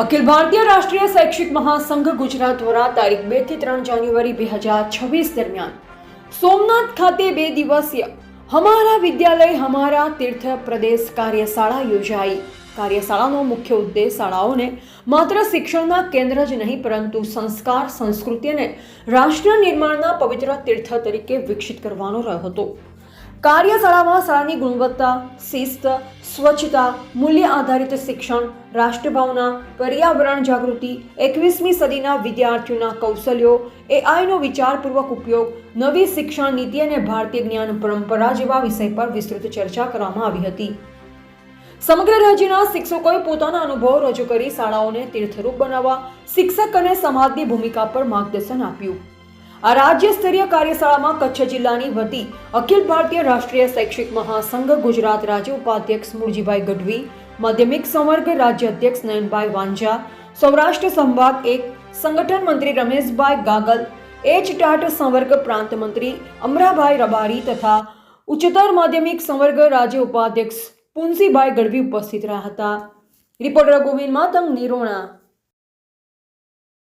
અખિલ ભારતીય રાષ્ટ્રીય શૈક્ષિક મહાસંઘ ગુજરાત દ્વારા તારીખ 2 થી 3 જાન્યુઆરી 2026 દરમિયાન સોમનાથ ખાતે 2 દિવસીય હમારા વિદ્યાલય હમારા તીર્થ પ્રદેશ કાર્યશાળા યોજાઈ। કાર્યશાળાનો મુખ્ય ઉદ્દેશ શાળાઓને માત્ર શિક્ષણના કેન્દ્ર જ નહીં પરંતુ સંસ્કાર, સંસ્કૃતિ અને રાષ્ટ્ર નિર્માણના પવિત્ર તીર્થ તરીકે વિકસિત કરવાનો રહ્યો હતો। કાર્યશાળામાં શાળાની ગુણવત્તા, શિસ્ત, સ્વચ્છતા, મૂલ્ય આધારિત શિક્ષણ, રાષ્ટ્રભાવના, પર્યાવરણ જાગૃતિ, 21મી સદીના વિદ્યાર્થીઓના કૌશલ્યો, એઆઈનો વિચારપૂર્વક ઉપયોગ, નવી શિક્ષણ નીતિ અને ભારતીય જ્ઞાન પરંપરા જેવા વિષય પર વિસ્તૃત ચર્ચા કરવામાં આવી હતી। સમગ્ર રાજ્યના શિક્ષકોએ પોતાના અનુભવો રજૂ કરી શાળાઓને તીર્થરૂપ બનાવવા શિક્ષક અને સમાજની ભૂમિકા પર માર્ગદર્શન આપ્યું। આ રાજ્ય સ્તરીય કાર્યશાળામાં કચ્છ જિલ્લાની વતી અખિલ ભારતીય રાષ્ટ્રીય શૈક્ષિક મહાસંઘ ગુજરાત રાજ્ય ઉપાધ્યક્ષ મુરજીભાઈ ગઢવી, માધ્યમિક સંવર્ગ રાજ્ય અધ્યક્ષ નયનભાઈ વાંઝા, સૌરાષ્ટ્ર સંભાગ 1 સંગઠન મંત્રી રમેશભાઈ ગાગલ, એચ ટાટ સંવર્ગ પ્રાંત મંત્રી અમરાભાઈ રબારી તથા ઉચ્ચતર માધ્યમિક સંવર્ગ રાજ્ય ઉપાધ્યક્ષ પુનસીભાઈ ગઢવી ઉપસ્થિત રહ્યા હતા। રિપોર્ટર ગોવિંદ માતંગ, નિરોણા।